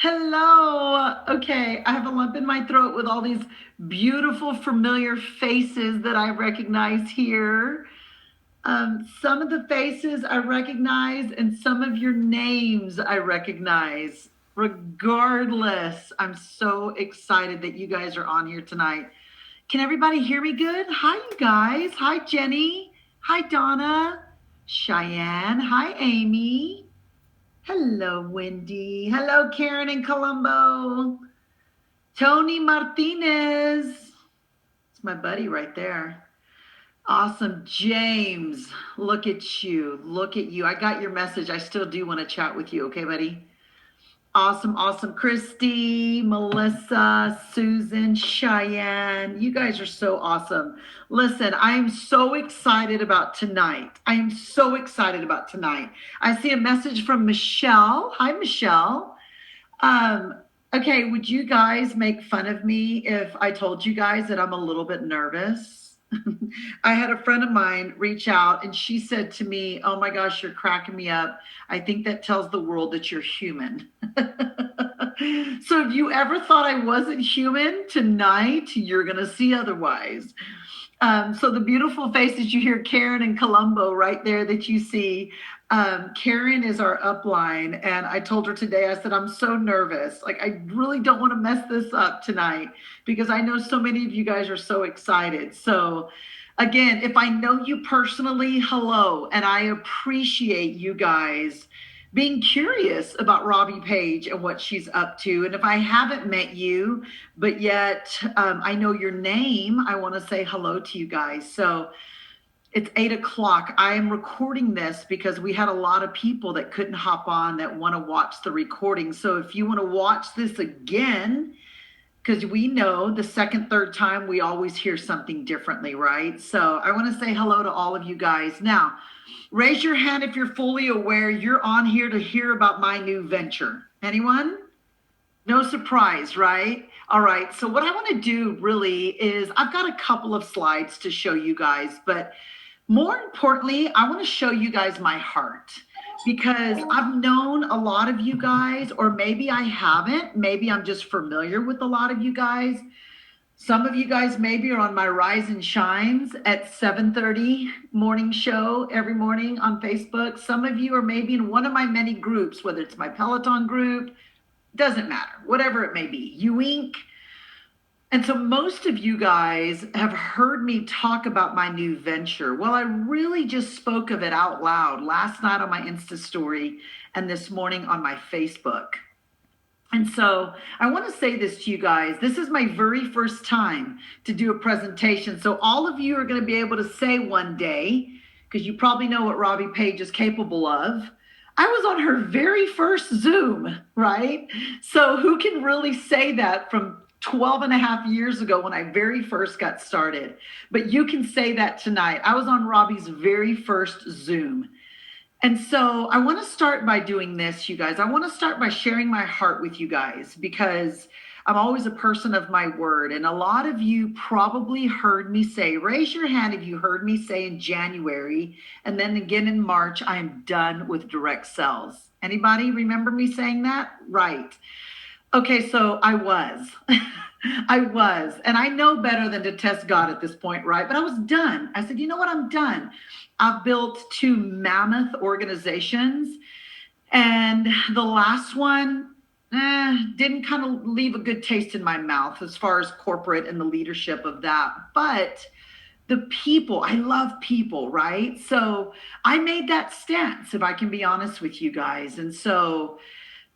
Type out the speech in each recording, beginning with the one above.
Hello. Okay, I have a lump in my throat with all these beautiful, familiar faces that I recognize here. Some of the faces I recognize, and some of your names I recognize. Regardless, I'm so excited that you guys are on here tonight. Can everybody hear me good? Hi, you guys. Hi, Jenny. Hi, Donna. Cheyenne. Hi, Amy. Hello, Wendy. Hello, Karen in Colombo. Tony Martinez. It's my buddy right there. Awesome. James, look at you. Look at you. I got your message. I still do want to chat with you. Okay, buddy? Awesome, awesome. Christy, Melissa, Susan, Cheyenne, you guys are so awesome. Listen, I am so excited about tonight. I am so excited about tonight. I see a message from Michelle. Hi, Michelle. Um, okay, would you guys make fun of me if I told you guys that I'm a little bit nervous? I had a friend of mine reach out and she said to me, "Oh my gosh, you're cracking me up. I think that tells the world that you're human." So if you ever thought I wasn't human, tonight you're going to see otherwise. So the beautiful faces you hear, Karen and Colombo right there that you see. Karen is our upline, and I told her today, I said, I'm so nervous. Like, I really don't want to mess this up tonight because I know so many of you guys are so excited. So, again, if I know you personally, hello, and I appreciate you guys being curious about Robbie Page and what she's up to. And if I haven't met you, but yet I know your name, I want to say hello to you guys. So it's 8 o'clock. I am recording this because we had a lot of people that couldn't hop on that want to watch the recording. So if you want to watch this again, because we know the second, third time we always hear something differently, right? So I want to say hello to all of you guys. Now, raise your hand if you're fully aware you're on here to hear about my new venture. Anyone? No surprise, right? All right. So, what I want to do really is I've got a couple of slides to show you guys, but more importantly, I want to show you guys my heart because I've known a lot of you guys, or maybe I haven't. Maybe I'm just familiar with a lot of you guys. Some of you guys maybe are on my Rise and Shines at 7:30 morning show every morning on Facebook. Some of you are maybe in one of my many groups, whether it's my Peloton group, doesn't matter, whatever it may be. You Inc. And so most of you guys have heard me talk about my new venture. Well, I really just spoke of it out loud last night on my Insta story and this morning on my Facebook. And so I want to say this to you guys. This is my very first time to do a presentation. So all of you are going to be able to say one day, because you probably know what Robbie Page is capable of. I was on her very first Zoom, right? So who can really say that from 12 and a half years ago when I very first got started? But you can say that tonight. I was on Robbie's very first Zoom. And so I want to start by doing this, you guys. I want to start by sharing my heart with you guys because I'm always a person of my word. And a lot of you probably heard me say, raise your hand if you heard me say in January and then again in March, I am done with direct sales. Anybody remember me saying that? Right. Okay, so I was. I was. And I know better than to test God at this point, right? But I was done. I said, you know what? I'm done. I've built two mammoth organizations. And the last one didn't kind of leave a good taste in my mouth as far as corporate and the leadership of that. But the people, I love people, right? So I made that stance, if I can be honest with you guys. And so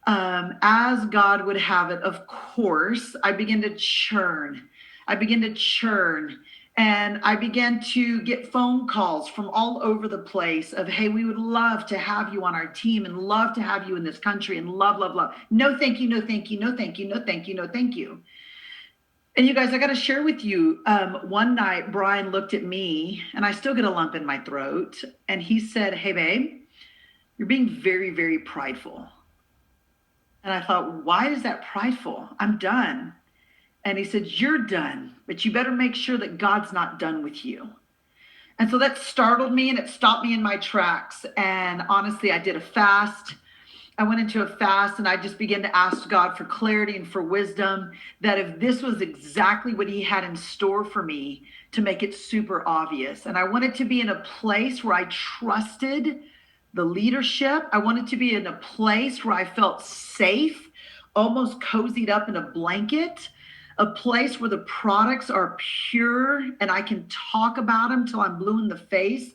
as God would have it, of course, I began to churn. I began to churn. And I began to get phone calls from all over the place of, hey, we would love to have you on our team and love to have you in this country and love, love, love. No, thank you. No, thank you. No, thank you. No, thank you. No, thank you. And you guys, I got to share with you. One night, Brian looked at me and I still get a lump in my throat. And he said, hey, babe, you're being very, very prideful. And I thought, why is that prideful? I'm done. And he said, you're done, but you better make sure that God's not done with you. And so that startled me and it stopped me in my tracks. And honestly, I did a fast. I went into a fast and I just began to ask God for clarity and for wisdom, that if this was exactly what he had in store for me, to make it super obvious. And I wanted to be in a place where I trusted the leadership. I wanted to be in a place where I felt safe, almost cozied up in a blanket, a place where the products are pure and I can talk about them till I'm blue in the face,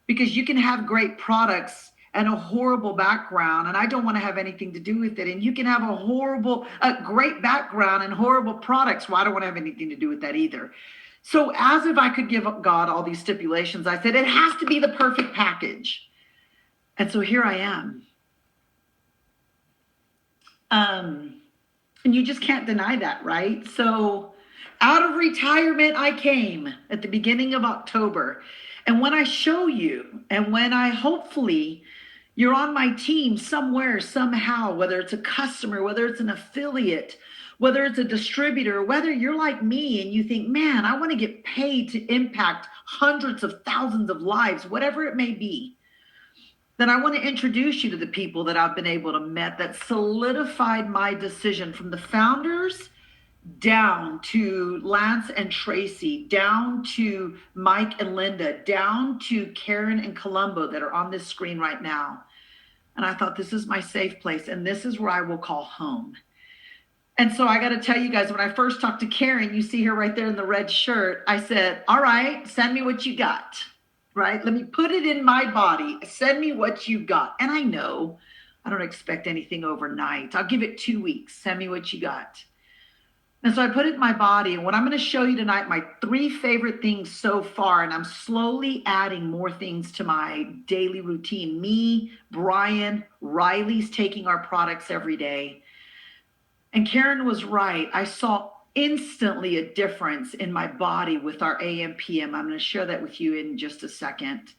because you can have great products and a horrible background, and I don't want to have anything to do with it. And you can have a great background and horrible products. Well, I don't want to have anything to do with that either. So as if I could give God all these stipulations, I said, it has to be the perfect package. And so here I am. And you just can't deny that, right? So out of retirement, I came at the beginning of October. And when I show you, and when I hopefully you're on my team somewhere, somehow, whether it's a customer, whether it's an affiliate, whether it's a distributor, whether you're like me and you think, man, I want to get paid to impact hundreds of thousands of lives, whatever it may be, then I want to introduce you to the people that I've been able to meet that solidified my decision, from the founders down to Lance and Tracy, down to Mike and Linda, down to Karen and Colombo that are on this screen right now. And I thought, this is my safe place, and this is where I will call home. And so I got to tell you guys, when I first talked to Karen, you see her right there in the red shirt, I said, all right, send me what you got, right? Let me put it in my body. Send me what you got. And I know I don't expect anything overnight. I'll give it 2 weeks. Send me what you got. And so I put it in my body. And what I'm going to show you tonight, my 3 favorite things so far, and I'm slowly adding more things to my daily routine. Me, Brian, Riley's taking our products every day. And Karen was right. I saw instantly a difference in my body with our AM PM. I'm going to share that with you in just a second.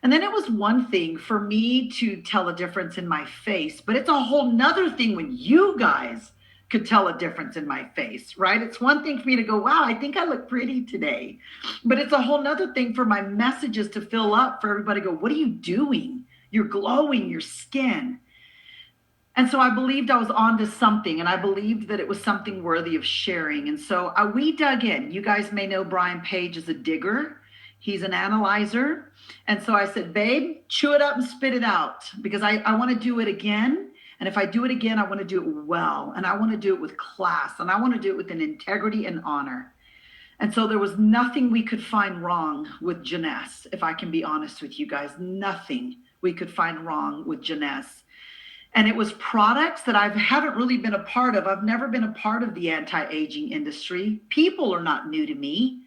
And then it was one thing for me to tell a difference in my face, but it's a whole nother thing when you guys could tell a difference in my face, right? It's one thing for me to go, wow, I think I look pretty today. But it's a whole nother thing for my messages to fill up, for everybody to go, what are you doing? You're glowing, your skin. And so I believed I was onto something, and I believed that it was something worthy of sharing. And so we dug in. You guys may know Brian Page is a digger. He's an analyzer. And so I said, babe, chew it up and spit it out, because I want to do it again. And if I do it again, I want to do it well, and I want to do it with class, and I want to do it with an integrity and honor. And so there was nothing we could find wrong with Jeunesse, if I can be honest with you guys, nothing we could find wrong with Jeunesse. And it was products that I haven't really been a part of. I've never been a part of the anti-aging industry. People are not new to me.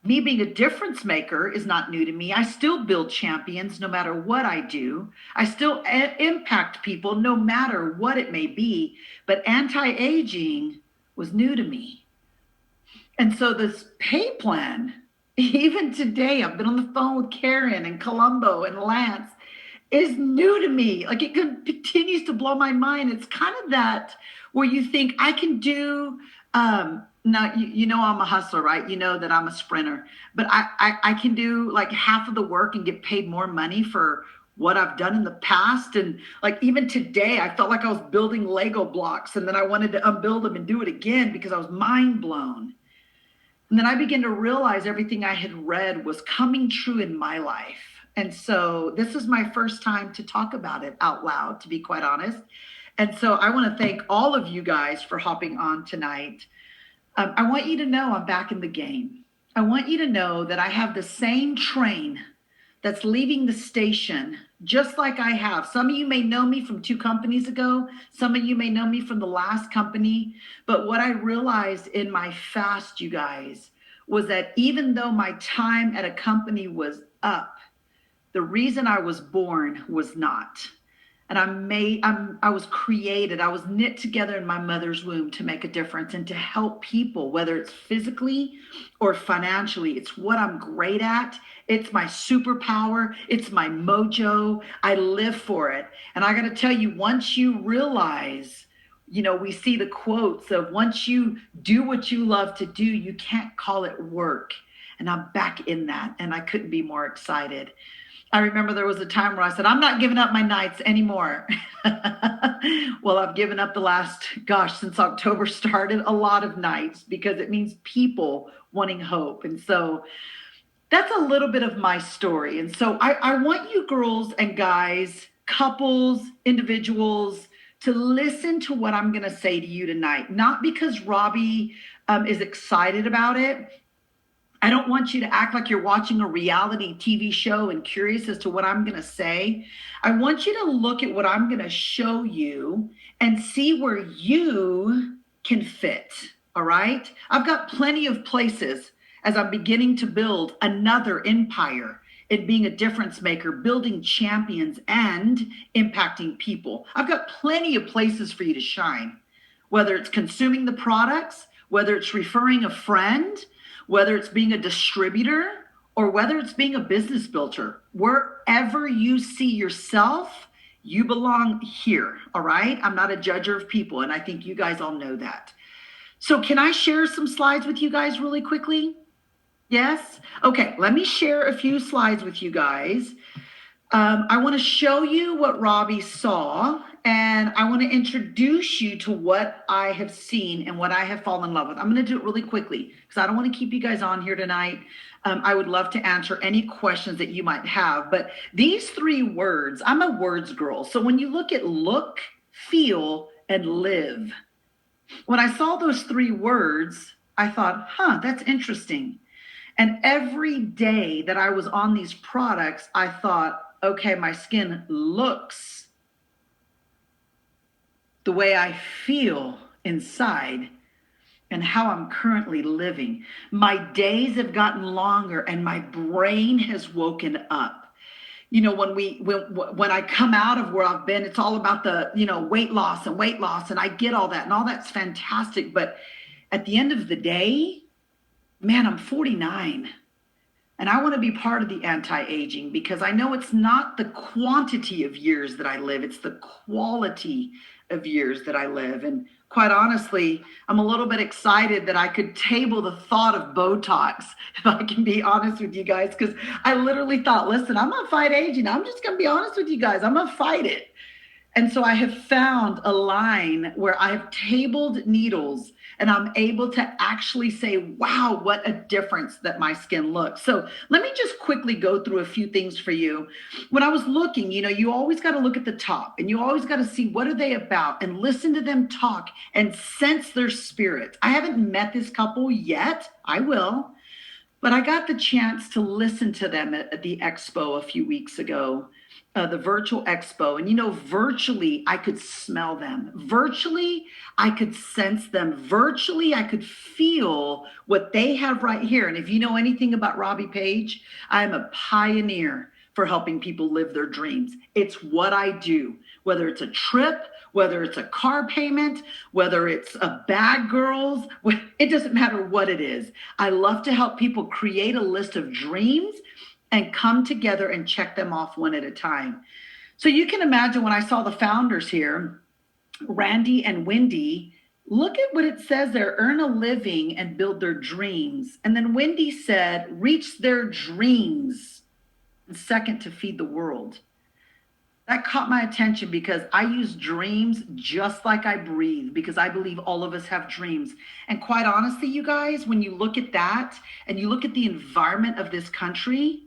Me being a difference maker is not new to me. I still build champions no matter what I do. I still impact people no matter what it may be. But anti-aging was new to me. And so this pay plan, even today, I've been on the phone with Karen and Colombo and Lance, is new to me. Like, it continues to blow my mind. It's kind of that where you think I can do, now, you know, I'm a hustler, right? You know that I'm a sprinter, but I can do like half of the work and get paid more money for what I've done in the past. And like, even today, I felt like I was building Lego blocks, and then I wanted to unbuild them and do it again because I was mind blown. And then I began to realize everything I had read was coming true in my life. And so this is my first time to talk about it out loud, to be quite honest. And so I want to thank all of you guys for hopping on tonight. I want you to know I'm back in the game. I want you to know that I have the same train that's leaving the station, just like I have. Some of you may know me from 2 companies ago. Some of you may know me from the last company. But what I realized in my fast, you guys, was that even though my time at a company was up, the reason I was born was not. And I was created, I was knit together in my mother's womb to make a difference and to help people, whether it's physically or financially. It's what I'm great at. It's my superpower. It's my mojo. I live for it. And I got to tell you, once you realize, you know, we see the quotes of once you do what you love to do, you can't call it work. And I'm back in that, and I couldn't be more excited. I remember there was a time where I said, I'm not giving up my nights anymore. Well, I've given up the last, gosh, since October started, a lot of nights because it means people wanting hope. And so that's a little bit of my story. And so I want you girls and guys, couples, individuals, to listen to what I'm going to say to you tonight. Not because Robbie is excited about it. I don't want you to act like you're watching a reality TV show and curious as to what I'm going to say. I want you to look at what I'm going to show you and see where you can fit. All right? I've got plenty of places as I'm beginning to build another empire in being a difference maker, building champions, and impacting people. I've got plenty of places for you to shine, whether it's consuming the products, whether it's referring a friend, whether it's being a distributor, or whether it's being a business builder. Wherever you see yourself, you belong here, all right? I'm not a judger of people, and I think you guys all know that. So can I share some slides with you guys really quickly? Yes? Okay, let me share a few slides with you guys. I want to show you what Robbie saw, and I want to introduce you to what I have seen and what I have fallen in love with. I'm going to do it really quickly because I don't want to keep you guys on here tonight. I would love to answer any questions that you might have, but these 3 words, I'm a words girl. So when you look at look, feel, and live, when I saw those 3 words, I thought, that's interesting. And every day that I was on these products, I thought, okay, my skin looks the way I feel inside and how I'm currently living. My days have gotten longer and my brain has woken up. You know, when I come out of where I've been, it's all about the, weight loss, and I get all that, and all that's fantastic. But at the end of the day, man, I'm 49. And I want to be part of the anti-aging because I know it's not the quantity of years that I live, it's the quality of years that I live. And quite honestly, I'm a little bit excited that I could table the thought of Botox, if I can be honest with you guys, because I literally thought, listen, I'm going to fight aging. I'm just going to be honest with you guys. I'm going to fight it. And so I have found a line where I've tabled needles and I'm able to actually say, wow, what a difference that my skin looks. So let me just quickly go through a few things for you. When I was looking, you always got to look at the top and you always got to see what are they about and listen to them talk and sense their spirit. I haven't met this couple yet. I will. But I got the chance to listen to them at the expo a few weeks ago. The virtual expo. And virtually I could smell them. Virtually I could sense them. Virtually I could feel what they have right here. And if you know anything about Robbie Page, I'm a pioneer for helping people live their dreams. It's what I do, whether it's a trip, whether it's a car payment, whether it's a bag, girls, it doesn't matter what it is. I love to help people create a list of dreams and come together and check them off one at a time. So you can imagine when I saw the founders here, Randy and Wendy, look at what it says there, earn a living and build their dreams. And then Wendy said, reach their dreams. And second, to feed the world. That caught my attention because I use dreams just like I breathe because I believe all of us have dreams. And quite honestly, you guys, when you look at that and you look at the environment of this country,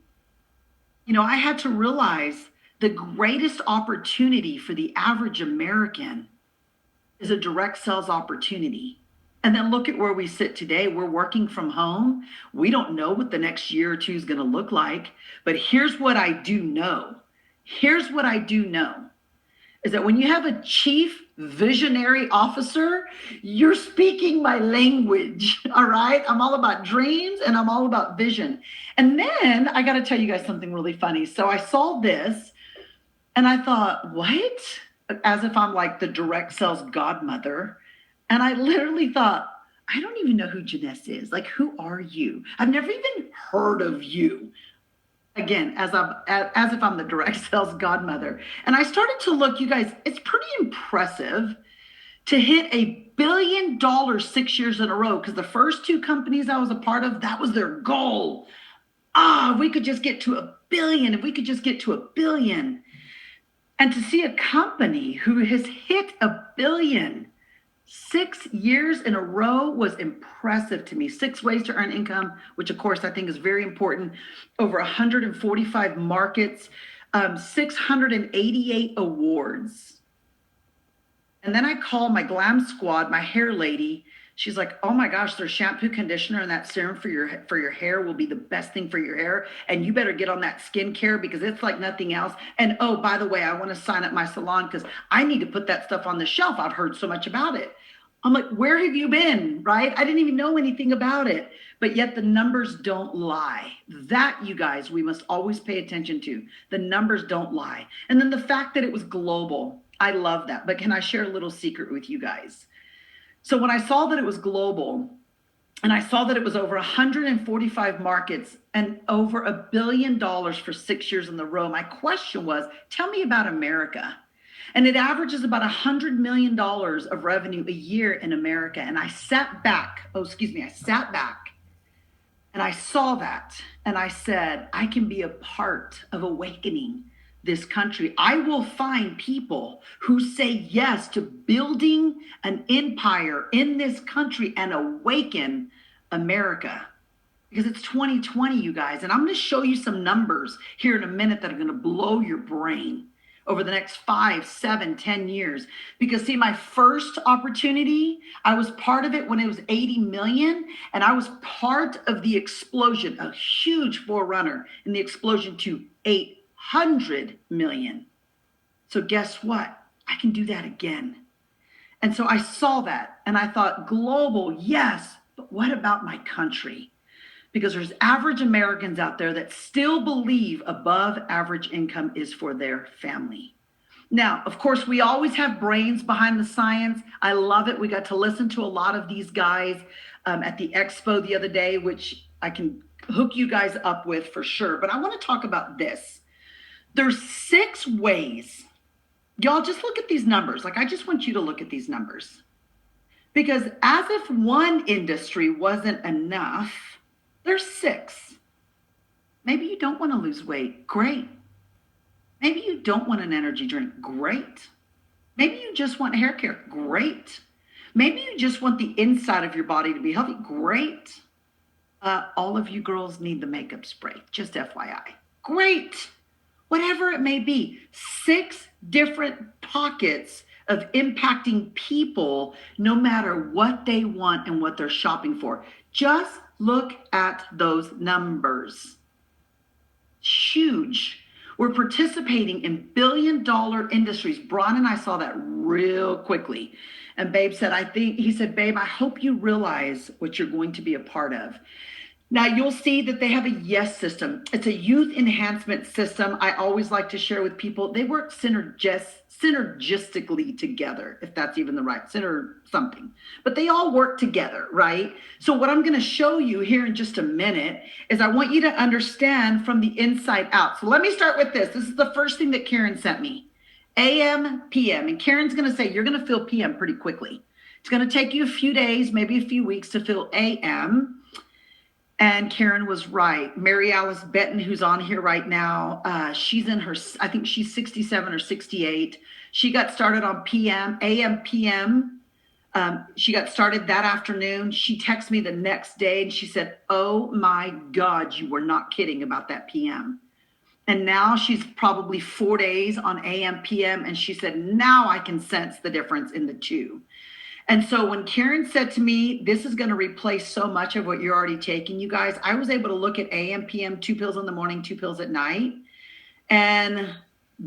I had to realize the greatest opportunity for the average American is a direct sales opportunity. And then look at where we sit today. We're working from home. We don't know what the next year or two is going to look like. But here's what I do know. Here's what I do know is that when you have a chief visionary officer, you're speaking my language, all right? I'm all about dreams and I'm all about vision. And then I got to tell you guys something really funny. So I saw this and I thought, what? As if I'm like the direct sales godmother. And I literally thought, I don't even know who Jeunesse is. Like, who are you? I've never even heard of you. Again, as if I'm the direct sales godmother. And I started to look, you guys, it's pretty impressive to hit $1 billion 6 years in a row because the first 2 companies I was a part of, that was their goal. We could just get to $1 billion, if we could just get to 1 billion. And to see a company who has hit 1 billion 6 years in a row was impressive to me. 6 ways to earn income, which of course I think is very important. Over 145 markets, 688 awards. And then I call my glam squad, my hair lady. She's like, oh my gosh, their shampoo, conditioner, and that serum for your hair will be the best thing for your hair. And you better get on that skincare because it's like nothing else. And oh, by the way, I want to sign up my salon because I need to put that stuff on the shelf. I've heard so much about it. I'm like, where have you been, right? I didn't even know anything about it. But yet the numbers don't lie. That, you guys, we must always pay attention to. The numbers don't lie. And then the fact that it was global. I love that. But can I share a little secret with you guys? So when I saw that it was global, and I saw that it was over 145 markets and over $1 billion for 6 years in a row, my question was, tell me about America. And it averages about $100 million of revenue a year in America. And I sat back and I saw that. And I said, I can be a part of awakening this country. I will find people who say yes to building an empire in this country and awaken America. Because it's 2020, you guys. And I'm going to show you some numbers here in a minute that are going to blow your brain over the next 5, 7, 10 years. Because see, my first opportunity, I was part of it when it was 80 million. And I was part of the explosion, a huge forerunner in the explosion to 800 million. So guess what? I can do that again. And so I saw that and I thought, global, yes, but what about my country? Because there's average Americans out there that still believe above average income is for their family. Now, of course, we always have brains behind the science. I love it. We got to listen to a lot of these guys at the expo the other day, which I can hook you guys up with for sure. But I want to talk about this. There's 6 ways. Y'all just look at these numbers. Like, I just want you to look at these numbers. Because as if one industry wasn't enough, there's 6. Maybe you don't want to lose weight. Great. Maybe you don't want an energy drink. Great. Maybe you just want hair care. Great. Maybe you just want the inside of your body to be healthy. Great. All of you girls need the makeup spray. Just FYI. Great. Whatever it may be. 6 different pockets of impacting people no matter what they want and what they're shopping for. Just look at those numbers. Huge. We're participating in billion-dollar industries. Bron and I saw that real quickly. And Babe said, he said, babe, I hope you realize what you're going to be a part of. Now, you'll see that they have a YES system. It's a youth enhancement system. I always like to share with people. They work synergistically together, if that's even the right, something. But they all work together, right? So what I'm going to show you here in just a minute is I want you to understand from the inside out. So let me start with this. This is the first thing that Karen sent me. AM, PM. And Karen's going to say, you're going to feel PM pretty quickly. It's going to take you a few days, maybe a few weeks to feel AM. And Karen was right. Mary Alice Benton, who's on here right now, she's in her, I think she's 67 or 68. She got started on PM, AM, PM. She got started that afternoon. She texted me the next day and she said, oh my God, you were not kidding about that PM. And now she's probably 4 days on AM, PM. And she said, now I can sense the difference in the two. And so when Karen said to me, this is going to replace so much of what you're already taking, you guys, I was able to look at AM, PM, 2 pills in the morning, 2 pills at night, and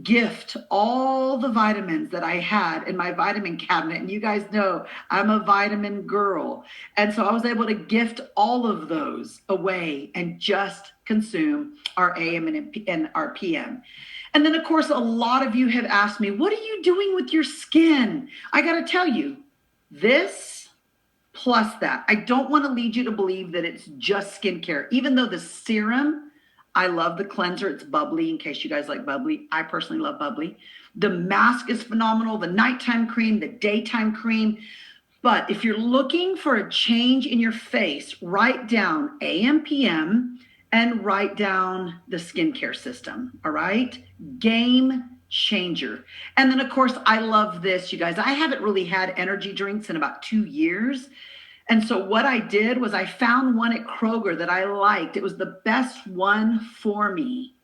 gift all the vitamins that I had in my vitamin cabinet. And you guys know I'm a vitamin girl. And so I was able to gift all of those away and just consume our AM and our PM. And then, of course, a lot of you have asked me, what are you doing with your skin? I got to tell you, this plus that. I don't want to lead you to believe that it's just skincare. Even though the serum, I love the cleanser. It's bubbly, in case you guys like bubbly. I personally love bubbly. The mask is phenomenal. The nighttime cream, the daytime cream. But if you're looking for a change in your face, write down AM, PM, and write down the skincare system. All right. Game changer. And then, of course, I love this, you guys. I haven't really had energy drinks in about 2 years. And so what I did was I found one at Kroger that I liked. It was the best one for me.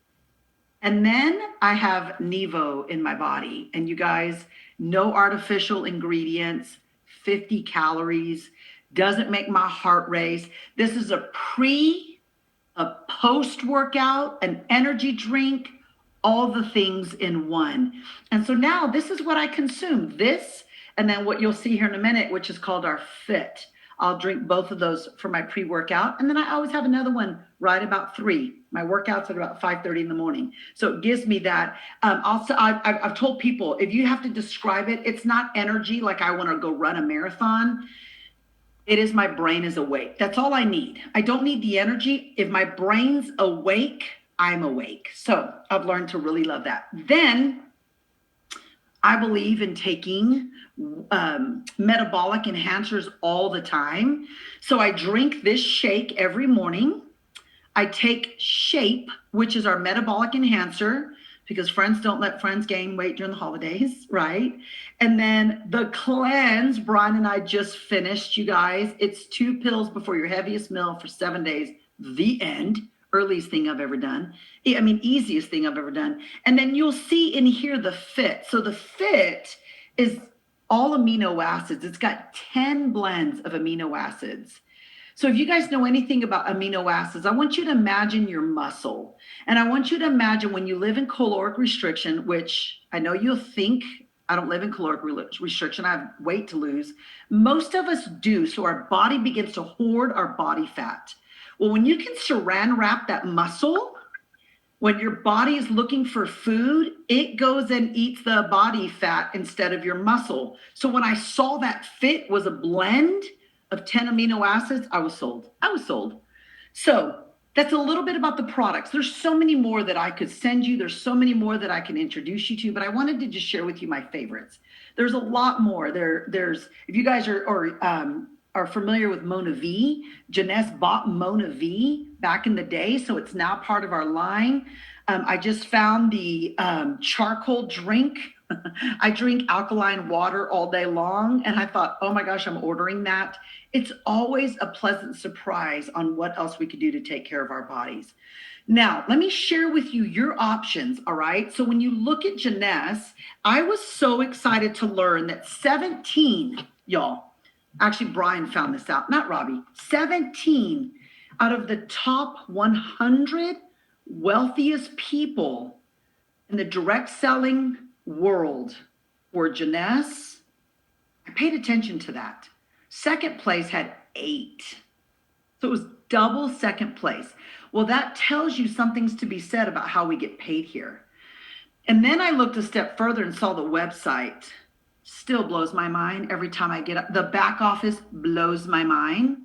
And then I have Nevo in my body. And you guys, no artificial ingredients, 50 calories, doesn't make my heart race. This is a post workout, an energy drink, all the things in one. And so now this is what I consume. This, and then what you'll see here in a minute, which is called our Fit. I'll drink both of those for my pre-workout. And then I always have another one right about 3. My workout's at about 5:30 in the morning. So it gives me that. Also, I've told people, if you have to describe it, it's not energy like I want to go run a marathon. It is my brain is awake. That's all I need. I don't need the energy. If my brain's awake, I'm awake. So I've learned to really love that. Then I believe in taking metabolic enhancers all the time. So I drink this shake every morning. I take Shape, which is our metabolic enhancer, because friends don't let friends gain weight during the holidays, right? And then the cleanse, Brian and I just finished, you guys. It's 2 pills before your heaviest meal for 7 days. The end. Earliest thing I've ever done. I mean, easiest thing I've ever done. And then you'll see in here the Fit. So the Fit is all amino acids. It's got 10 blends of amino acids. So if you guys know anything about amino acids, I want you to imagine your muscle. And I want you to imagine when you live in caloric restriction, which I know you'll think I don't live in caloric restriction, I have weight to lose. Most of us do. So our body begins to hoard our body fat. Well, when you can saran wrap that muscle, when your body is looking for food, it goes and eats the body fat instead of your muscle. So when I saw that Fit was a blend of 10 amino acids, I was sold. So that's a little bit about the products. There's so many more that I could send you. There's so many more that I can introduce you to, but I wanted to just share with you my favorites. There's a lot more. There's if you guys are familiar with Mona V, Jeunesse bought Mona V back in the day, so it's now part of our line. I just found the charcoal drink. I drink alkaline water all day long, and I thought, oh my gosh, I'm ordering that. It's always a pleasant surprise on what else we could do to take care of our bodies. Now, let me share with you your options, all right? So when you look at Jeunesse, I was so excited to learn that 17, y'all, actually, Brian found this out, not Robbie. 17 out of the top 100 wealthiest people in the direct selling world were Jeunesse. I paid attention to that. Second place had 8. So it was double second place. Well, that tells you something's to be said about how we get paid here. And then I looked a step further and saw the website. Still blows my mind every time I get up. The back office blows my mind.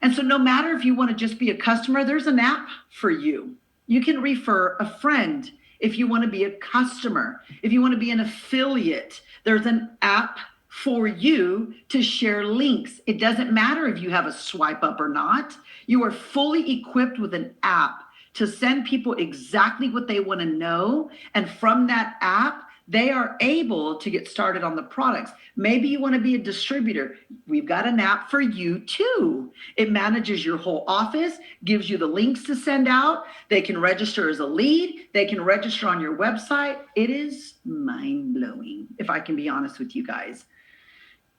And so no matter if you want to just be a customer, there's an app for you. You can refer a friend if you want to be a customer. If you want to be an affiliate, there's an app for you to share links. It doesn't matter if you have a swipe up or not. You are fully equipped with an app to send people exactly what they want to know. And from that app, they are able to get started on the products. Maybe you want to be a distributor. We've got an app for you too. It manages your whole office, gives you the links to send out. They can register as a lead. They can register on your website. It is mind-blowing, if I can be honest with you guys.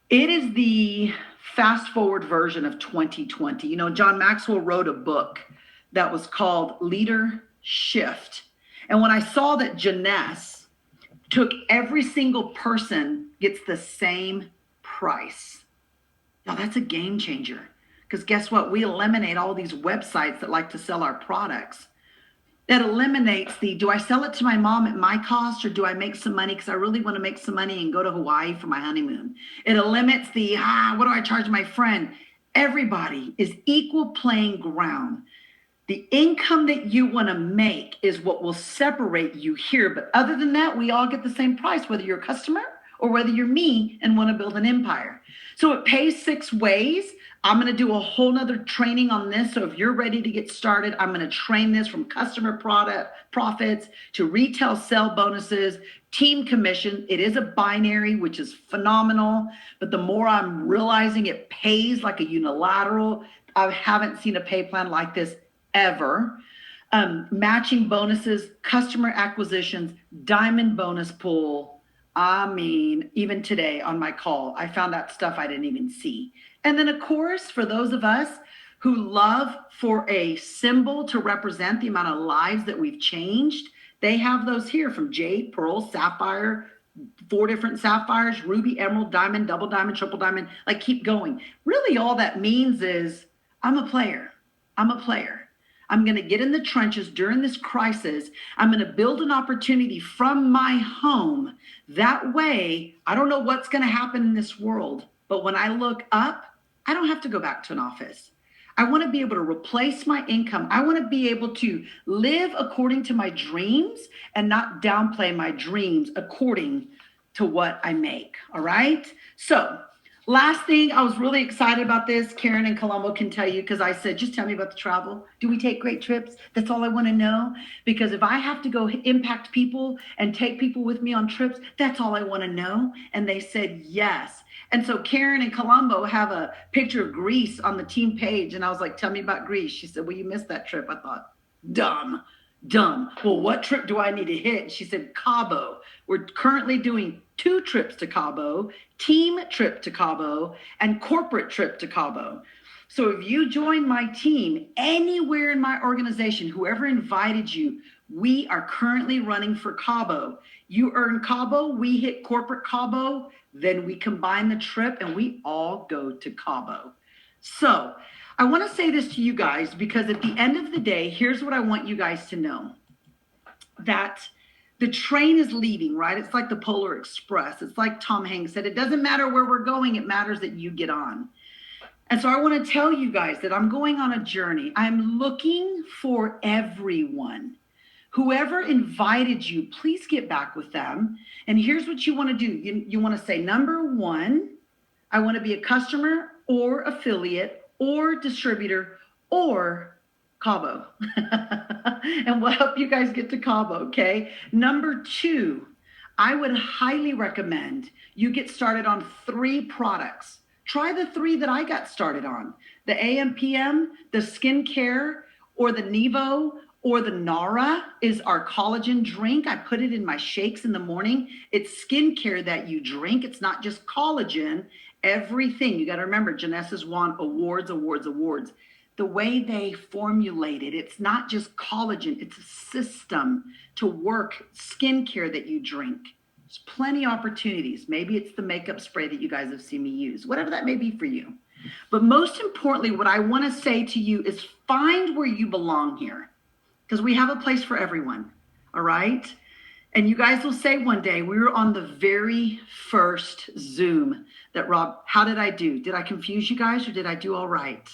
It is the fast forward version of 2020. You know, John Maxwell wrote a book that was called Leader Shift. And when I saw that Jeunesse took every single person gets the same price. Now that's a game changer, because guess what? We eliminate all these websites that like to sell our products. That eliminates do I sell it to my mom at my cost, or do I make some money because I really want to make some money and go to Hawaii for my honeymoon? It eliminates what do I charge my friend? Everybody is equal playing ground. The income that you want to make is what will separate you here. But other than that, we all get the same price, whether you're a customer or whether you're me and want to build an empire. So it pays 6 ways. I'm going to do a whole nother training on this. So if you're ready to get started, I'm going to train this from customer product profits to retail sale bonuses, team commission. It is a binary, which is phenomenal. But the more I'm realizing it pays like a unilateral, I haven't seen a pay plan like this ever. Matching bonuses, customer acquisitions, diamond bonus pool. I mean, even today on my call, I found out stuff I didn't even see. And then, of course, for those of us who love for a symbol to represent the amount of lives that we've changed, they have those here from jade, pearl, sapphire, 4 different sapphires, ruby, emerald, diamond, double diamond, triple diamond, like keep going. Really, all that means is I'm a player. I'm a player. I'm going to get in the trenches during this crisis. I'm going to build an opportunity from my home. That way, I don't know what's going to happen in this world, but when I look up, I don't have to go back to an office. I want to be able to replace my income. I want to be able to live according to my dreams and not downplay my dreams according to what I make. All right. So last thing, I was really excited about this. Karen in Colombo can tell you, because I said, just tell me about the travel. Do we take great trips? That's all I want to know. Because if I have to go impact people and take people with me on trips, that's all I want to know. And they said yes. And so Karen and Colombo have a picture of Greece on the team page. And I was like, tell me about Greece. She said, well, you missed that trip. I thought, dumb. Well, what trip do I need to hit? She said, Cabo. We're currently doing 2 trips to Cabo, team trip to Cabo, and corporate trip to Cabo. So if you join my team anywhere in my organization, whoever invited you, we are currently running for Cabo. You earn Cabo, we hit corporate Cabo, then we combine the trip and we all go to Cabo. So I want to say this to you guys, because at the end of the day, here's what I want you guys to know. That the train is leaving, right? It's like the Polar Express. It's like Tom Hanks said, it doesn't matter where we're going. It matters that you get on. And so I want to tell you guys that I'm going on a journey. I'm looking for everyone. Whoever invited you, please get back with them. And here's what you want to do. You want to say, number 1, I want to be a customer or affiliate or distributor or Cabo. And we'll help you guys get to Cabo, okay? Number 2, I would highly recommend you get started on 3 products. Try the 3 that I got started on. The AMPM, the skincare, or the Nevo, or the Nara is our collagen drink. I put it in my shakes in the morning. It's skincare that you drink. It's not just collagen. Everything. You got to remember, Jeunesse has won awards. The way they formulate it, it's not just collagen. It's a system to work skincare that you drink. There's plenty of opportunities. Maybe it's the makeup spray that you guys have seen me use, whatever that may be for you. But most importantly, what I want to say to you is find where you belong here, because we have a place for everyone. All right. And you guys will say one day, we were on the very first Zoom that Rob, how did I do? Did I confuse you guys, or did I do all right?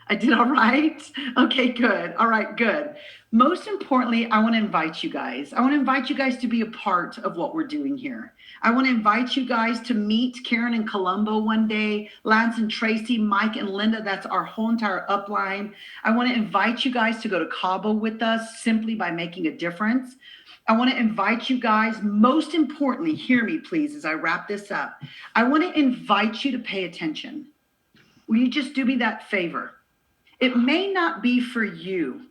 I did all right? Okay, good. All right, good. Most importantly, I want to invite you guys. I want to invite you guys to be a part of what we're doing here. I want to invite you guys to meet Karen and Colombo one day, Lance and Tracy, Mike and Linda. That's our whole entire upline. I want to invite you guys to go to Cabo with us simply by making a difference. I want to invite you guys, most importantly, hear me please as I wrap this up. I want to invite you to pay attention. Will you just do me that favor? It may not be for you,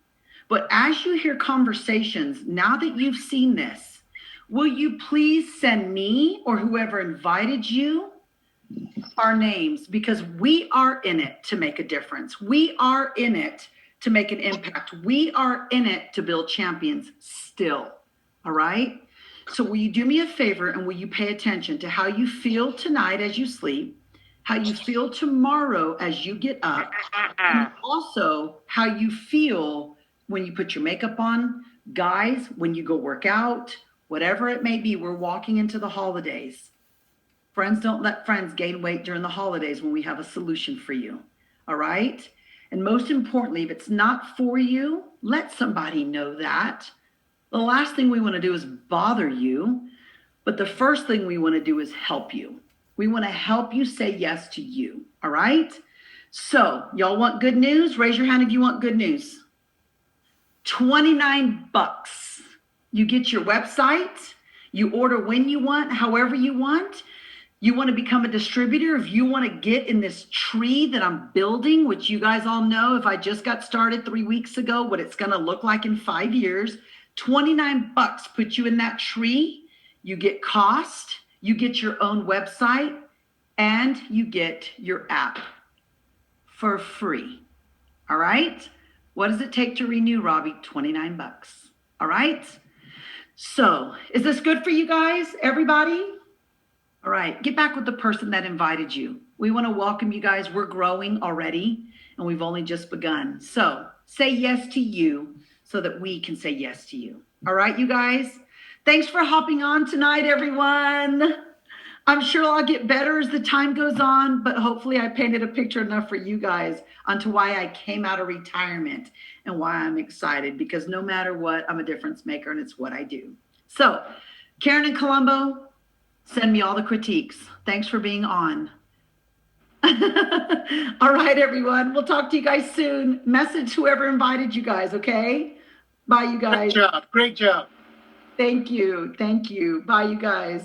but as you hear conversations, now that you've seen this, will you please send me or whoever invited you our names, because we are in it to make a difference. We are in it to make an impact. We are in it to build champions still. All right. So will you do me a favor and will you pay attention to how you feel tonight as you sleep, how you feel tomorrow as you get up, and also how you feel when you put your makeup on, guys, when you go work out, whatever it may be. We're walking into the holidays. Friends, don't let friends gain weight during the holidays when we have a solution for you. All right. And most importantly, if it's not for you, let somebody know that. The last thing we want to do is bother you. But the first thing we want to do is help you. We want to help you say yes to you. All right? So, y'all want good news? Raise your hand if you want good news. 29 bucks. You get your website. You order when you want, however you want. You want to become a distributor. If you want to get in this tree that I'm building, which you guys all know, if I just got started 3 weeks ago, what it's going to look like in 5 years, 29 bucks puts you in that tree. You get cost, you get your own website, and you get your app for free. All right? What does it take to renew, Robbie? 29 bucks. All right? So, is this good for you guys, everybody? All right, get back with the person that invited you. We want to welcome you guys. We're growing already, and we've only just begun. So, say yes to you so that we can say yes to you. All right, you guys? Thanks for hopping on tonight, everyone. I'm sure I'll get better as the time goes on, but hopefully I painted a picture enough for you guys onto why I came out of retirement and why I'm excited, because no matter what, I'm a difference maker and it's what I do. So, Karen in Colombo, send me all the critiques. Thanks for being on. All right, everyone. We'll talk to you guys soon. Message whoever invited you guys, okay? Bye, you guys. Great job. Great job. Thank you. Thank you. Bye, you guys.